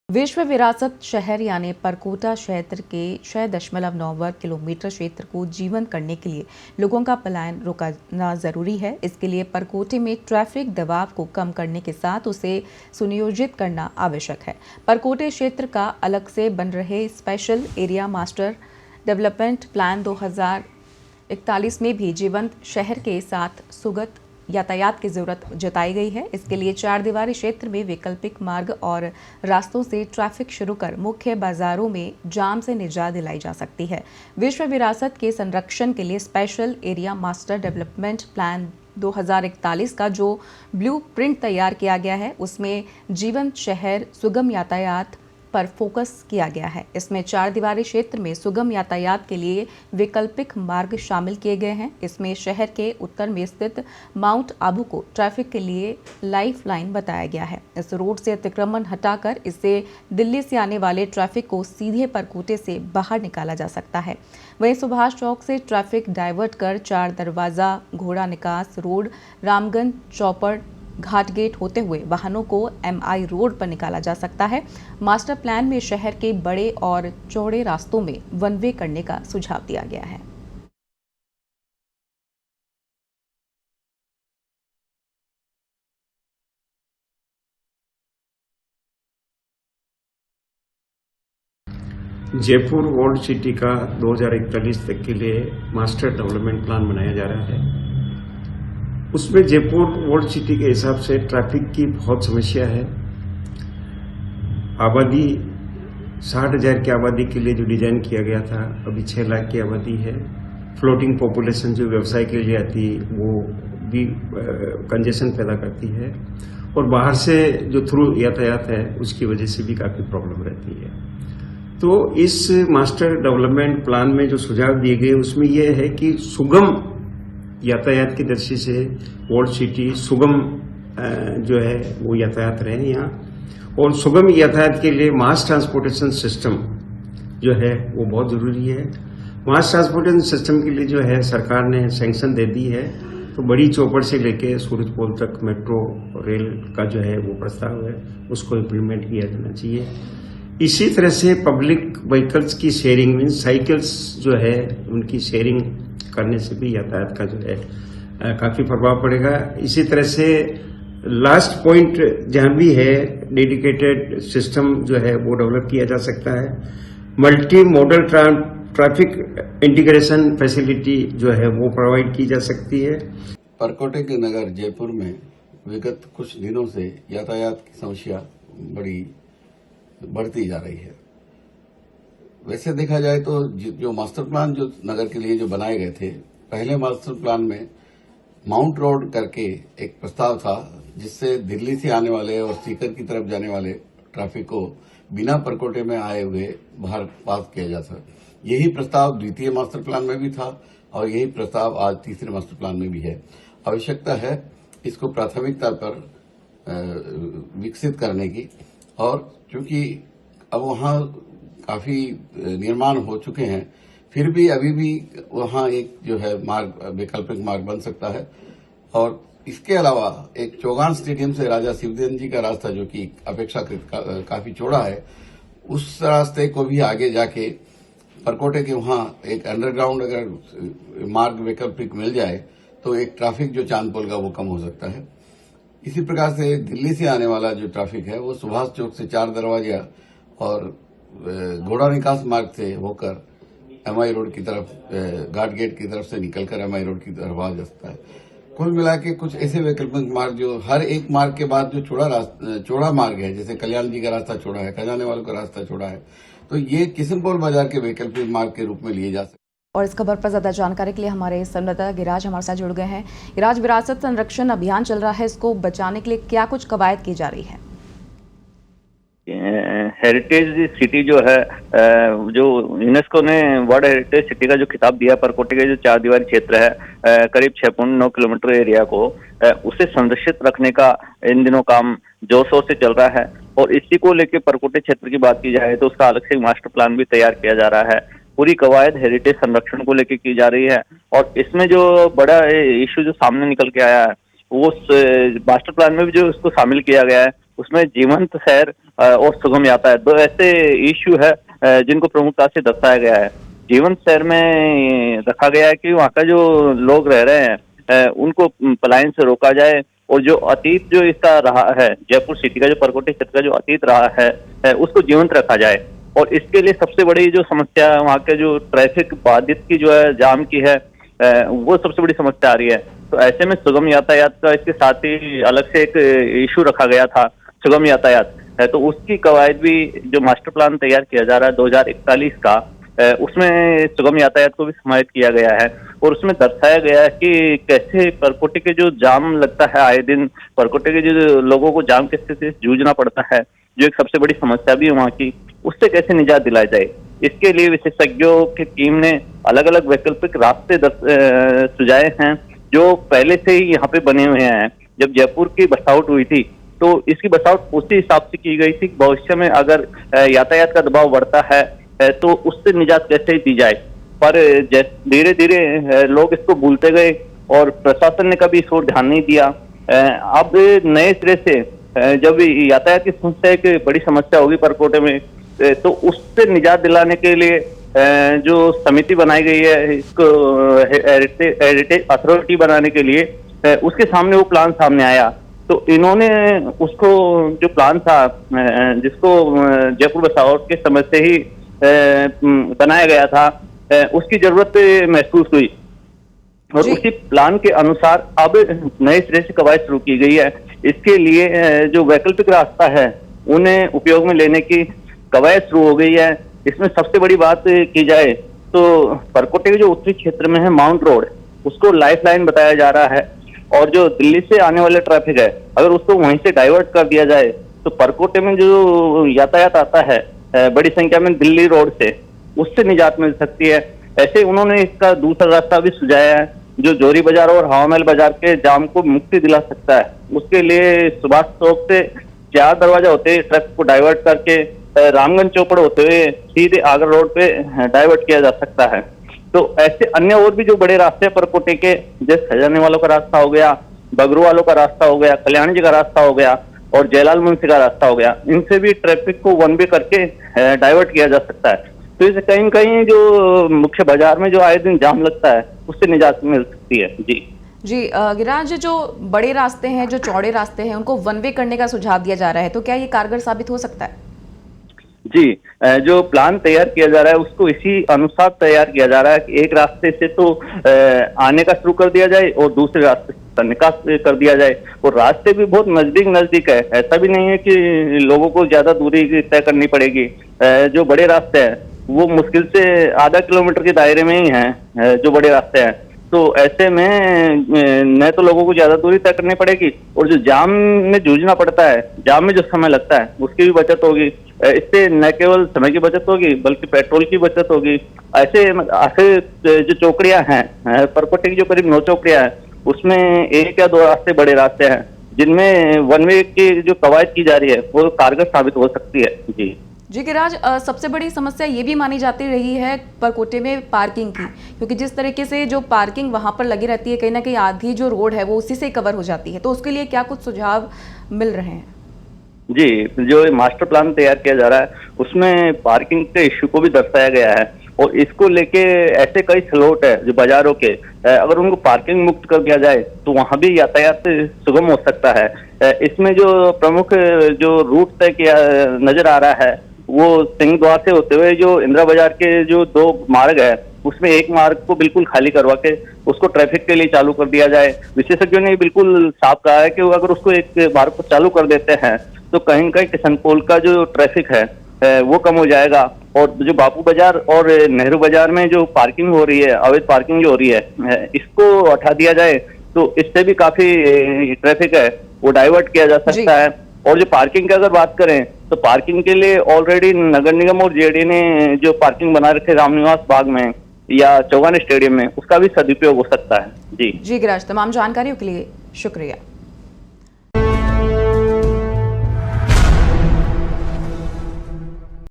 विश्व विरासत शहर यानी परकोटा क्षेत्र के 6.9 वर्ग किलोमीटर क्षेत्र को जीवंत करने के लिए लोगों का पलायन रोकना जरूरी है। इसके लिए परकोटे में ट्रैफिक दबाव को कम करने के साथ उसे सुनियोजित करना आवश्यक है। परकोटे क्षेत्र का अलग से बन रहे special area master development plan 2041 में भी जीवंत शहर के साथ सुगत यातायात की जरूरत जताई गई है। इसके लिए 4 दीवारी क्षेत्र में वैकल्पिक मार्ग और रास्तों से ट्रैफिक शुरू कर मुख्य बाजारों में जाम से निजात दिलाई जा सकती है। विश्व विरासत के संरक्षण के लिए special area master development plan 2041 का जो ब्लू प्रिंट तैयार किया गया है उसमें जीवंत शहर सुगम यातायात पर फोकस किया गया है। इसमें 4 दीवारी क्षेत्र में सुगम यातायात के लिए वैकल्पिक मार्ग शामिल किए गए हैं। इसमें शहर के उत्तर में स्थित माउंट आबू को ट्रैफिक के लिए लाइफ लाइन बताया गया है। इस रोड से अतिक्रमण हटाकर इससे दिल्ली से आने वाले ट्रैफिक को सीधे परकोटे से बाहर निकाला जा सकता है। वहीं सुभाष चौक से ट्रैफिक डाइवर्ट कर 4 दरवाजा घोड़ा निकास रोड रामगंज चौपड़ घाट गेट होते हुए वाहनों को MI रोड पर निकाला जा सकता है। मास्टर प्लान में शहर के बड़े और चौड़े रास्तों में वन वे करने का सुझाव दिया गया है। जयपुर ओल्ड सिटी का 2041 तक के लिए मास्टर डेवलपमेंट प्लान बनाया जा रहा है। उसमें जयपुर ओल्ड सिटी के हिसाब से ट्रैफिक की बहुत समस्या है। आबादी 60,000 की आबादी के लिए जो डिजाइन किया गया था अभी 6 लाख की आबादी है। फ्लोटिंग पॉपुलेशन जो व्यवसाय के लिए आती है वो भी कंजेशन पैदा करती है और बाहर से जो थ्रू यातायात है उसकी वजह से भी काफी प्रॉब्लम रहती है। तो इस मास्टर डेवलपमेंट प्लान में जो सुझाव दिए गए उसमें यह है कि सुगम यातायात की दृष्टि से ओल्ड सिटी सुगम जो है वो यातायात रहे यहाँ, और सुगम यातायात के लिए मास ट्रांसपोर्टेशन सिस्टम जो है वो बहुत जरूरी है। मास ट्रांसपोर्टेशन सिस्टम के लिए जो है सरकार ने सैंक्शन दे दी है, तो बड़ी चौपड़ से लेके सूरजपोल तक मेट्रो रेल का जो है वो प्रस्ताव है उसको इम्प्लीमेंट किया जाना चाहिए। इसी तरह से पब्लिक व्हीकल्स की शेयरिंग मीन साइकिल्स जो है उनकी शेयरिंग करने से भी यातायात का जो है काफी प्रभाव पड़ेगा। इसी तरह से लास्ट पॉइंट जहां भी है डेडिकेटेड सिस्टम जो है वो डेवलप किया जा सकता है। Multi modal traffic integration facility जो है वो प्रोवाइड की जा सकती है। परकोटे के नगर जयपुर में विगत कुछ दिनों से यातायात की समस्या बढ़ती जा रही है। वैसे देखा जाए तो जो मास्टर प्लान जो नगर के लिए जो बनाए गए थे, पहले मास्टर प्लान में माउंट रोड करके एक प्रस्ताव था जिससे दिल्ली से आने वाले और सीकर की तरफ जाने वाले ट्रैफिक को बिना परकोटे में आए हुए बाहर पास किया जा सके। यही प्रस्ताव द्वितीय मास्टर प्लान में भी था और यही प्रस्ताव आज तीसरे मास्टर प्लान में भी है। आवश्यकता है इसको प्राथमिकता पर विकसित करने की, और चूंकि अब वहां काफी निर्माण हो चुके हैं, फिर भी अभी भी वहां एक जो है मार्ग वैकल्पिक मार्ग बन सकता है। और इसके अलावा एक चौगान स्टेडियम से राजा शिवदेव जी का रास्ता जो कि अपेक्षाकृत काफी चौड़ा है, उस रास्ते को भी आगे जाके परकोटे के वहां एक अंडरग्राउंड अगर मार्ग वैकल्पिक मिल जाए तो एक ट्रैफिक जो चांदपोल का वो कम हो सकता है। इसी प्रकार से दिल्ली से आने वाला जो ट्रैफिक है वो सुभाष चौक से 4 दरवाजा और घोड़ा निकास मार्ग से होकर MI रोड की तरफ घाट गेट की तरफ से निकलकर MI रोड की तरफ आ सकता है। कुल मिला के कुछ ऐसे वैकल्पिक मार्ग जो हर एक मार्ग के बाद जो चौड़ा मार्ग है, जैसे कल्याण जी का रास्ता चौड़ा है, खजाने वालों का रास्ता चौड़ा है, तो ये किशनपोल बाजार के वैकल्पिक मार्ग के रूप में लिए जा सकते। और इस खबर पर ज्यादा जानकारी के लिए हमारे संवाददाता गिराज हमारे साथ जुड़ गए हैं। गिराज, विरासत संरक्षण अभियान चल रहा है, इसको बचाने के लिए क्या कुछ कवायद की जा रही है? हेरिटेज सिटी जो है, जो यूनेस्को ने वर्ल्ड हेरिटेज सिटी का जो खिताब दिया, परकोटे के जो 4 दीवारी क्षेत्र है करीब 6.9 किलोमीटर एरिया को, उसे संरक्षित रखने का इन दिनों काम जोर शोर से चल रहा है। और इसी को लेकर परकोटे क्षेत्र की बात की जाए तो उसका अलग से मास्टर प्लान भी तैयार किया जा रहा है। पूरी कवायद हेरिटेज संरक्षण को लेकर की जा रही है और इसमें जो बड़ा इश्यू जो सामने निकल के आया है वो मास्टर प्लान में भी जो इसको शामिल किया गया है उसमें जीवंत शहर और सुगम यातायात, दो ऐसे इश्यू है जिनको प्रमुखता से दर्शाया गया है। जीवंत शहर में रखा गया है कि वहाँ का जो लोग रह रहे हैं उनको पलायन से रोका जाए, और जो अतीत जो इसका रहा है, जयपुर सिटी का जो परकोटे क्षेत्र का जो अतीत रहा है उसको जीवंत रखा जाए। और इसके लिए सबसे बड़ी जो समस्या है वहाँ के जो ट्रैफिक बाधित की जो है, जाम की है, वो सबसे बड़ी समस्या आ रही है। तो ऐसे में सुगम यातायात का इसके साथ ही अलग से एक इशू रखा गया था, सुगम यातायात है, तो उसकी कवायद भी जो मास्टर प्लान तैयार किया जा रहा है 2041 का, उसमें सुगम यातायात को भी समाहित किया गया है। और उसमें दर्शाया गया है कि कैसे परकोटे के जो जाम लगता है आए दिन, परकोटे के जो लोगों को जाम की स्थिति से जूझना पड़ता है, जो एक सबसे बड़ी समस्या भी है वहाँ की, उससे कैसे निजात दिलाई जाए। इसके लिए विशेषज्ञों की टीम ने अलग अलग वैकल्पिक रास्ते सुझाए हैं, जो पहले से ही यहाँ पे बने हुए हैं। जब जयपुर की बसावट हुई थी तो इसकी बसावट उसी हिसाब से की गई थी, भविष्य में अगर यातायात का दबाव बढ़ता है तो उससे निजात कैसे दी जाए। पर धीरे धीरे लोग इसको भूलते गए और प्रशासन ने कभी इस ओर ध्यान नहीं दिया। अब नए सिरे से जब यातायात की समस्या एक बड़ी समस्या होगी परकोटे में, तो उससे निजात दिलाने के लिए जो समिति बनाई गई है, इसको हेरिटेज अथॉरिटी बनाने के लिए, उसके सामने वो प्लान सामने आया। तो इन्होंने उसको जो प्लान था, जिसको जयपुर बसावट के समय से ही बनाया गया था, उसकी जरूरत महसूस हुई और उसी प्लान के अनुसार अब नए सिरे से कवायद शुरू की गई है। इसके लिए जो वैकल्पिक रास्ता है उन्हें उपयोग में लेने की कवायद शुरू हो गई है। इसमें सबसे बड़ी बात की जाए तो परकोटे के जो उत्तरी क्षेत्र में है माउंट रोड, उसको लाइफ लाइन बताया जा रहा है, और जो दिल्ली से आने वाले ट्रैफिक है अगर उसको वहीं से डाइवर्ट कर दिया जाए तो परकोटे में जो यातायात आता है बड़ी संख्या में दिल्ली रोड से, उससे निजात मिल सकती है। ऐसे उन्होंने इसका दूसरा रास्ता भी सुझाया है जो जोरी बाजार और हवा महल बाजार के जाम को मुक्ति दिला सकता है। उसके लिए सुभाष चौक से 4 दरवाजा होते हुए ट्रक को डाइवर्ट करके रामगंज चौपड़ होते हुए सीधे आगरा रोड पे डाइवर्ट किया जा सकता है। तो ऐसे अन्य और भी जो बड़े रास्ते हैं परकोटे के, जैसे खजाने वालों का रास्ता हो गया, बगरू वालों का रास्ता हो गया, कल्याणी जी का रास्ता हो गया और जयलाल मुंशी का रास्ता हो गया, इनसे भी ट्रैफिक को वन वे करके डाइवर्ट किया जा सकता है। तो इसे कहीं न कहीं जो मुख्य बाजार में जो आए दिन जाम लगता है उससे निजात मिल सकती है। जी गिरिराज, जो बड़े रास्ते हैं, जो चौड़े रास्ते हैं, उनको वन वे करने का सुझाव दिया जा रहा है, तो क्या ये कारगर साबित हो सकता है? जी, जो प्लान तैयार किया जा रहा है उसको इसी अनुसार तैयार किया जा रहा है कि एक रास्ते से तो आने का शुरू कर दिया जाए और दूसरे रास्ते से निकास कर दिया जाए। और रास्ते भी बहुत नजदीक है, ऐसा भी नहीं है कि लोगों को ज्यादा दूरी तय करनी पड़ेगी। जो बड़े रास्ते हैं वो मुश्किल से आधा किलोमीटर के दायरे में ही हैं, जो बड़े रास्ते हैं। तो ऐसे में न तो लोगों को ज्यादा दूरी तय करनी पड़ेगी और जो जाम में जूझना पड़ता है, जाम में जो समय लगता है उसकी भी बचत होगी। इससे न केवल समय की बचत होगी बल्कि पेट्रोल की बचत होगी। ऐसे जो चौकड़ियां हैं परकोटे की, जो करीब 9 चौकड़ियां हैं, उसमें 1 या 2 रास्ते बड़े रास्ते हैं जिनमें वन वे की जो कवायद की जा रही है वो कारगर साबित हो सकती है। जी गिरिराज, सबसे बड़ी समस्या ये भी मानी जाती रही है परकोटे में पार्किंग की, क्योंकि जिस तरीके से जो पार्किंग वहाँ पर लगी रहती है, कहीं ना कहीं आधी जो रोड है वो उसी से कवर हो जाती है। तो उसके लिए क्या कुछ सुझाव मिल रहे हैं? जी, जो मास्टर प्लान तैयार किया जा रहा है उसमें पार्किंग के इश्यू को भी दर्शाया गया है और इसको लेके ऐसे कई स्लॉट है जो बाजारों के, अगर उनको पार्किंग मुक्त कर दिया जाए तो वहाँ भी यातायात सुगम हो सकता है। इसमें जो प्रमुख जो रूट तय किया नजर आ रहा है वो सिंह द्वार से होते हुए जो इंदिरा बाजार के जो 2 मार्ग है उसमें एक मार्ग को बिल्कुल खाली करवा के उसको ट्रैफिक के लिए चालू कर दिया जाए। विशेषज्ञों ने बिल्कुल साफ कहा है कि अगर उसको एक मार्ग को चालू कर देते हैं तो कहीं न कहीं किशनपोल का जो ट्रैफिक है वो कम हो जाएगा और जो बापू बाजार और नेहरू बाजार में जो पार्किंग हो रही है, अवैध पार्किंग जो हो रही है, इसको हटा दिया जाए तो इससे भी काफी ट्रैफिक है वो डाइवर्ट किया जा सकता है। और जो पार्किंग की अगर बात करें तो पार्किंग के लिए ऑलरेडी नगर निगम और जेडी ने जो पार्किंग बना रखे रामनिवास बाग में या चौगान स्टेडियम में, उसका भी सदुपयोग हो सकता है। जी गिरिराज, तमाम जानकारियों के लिए शुक्रिया।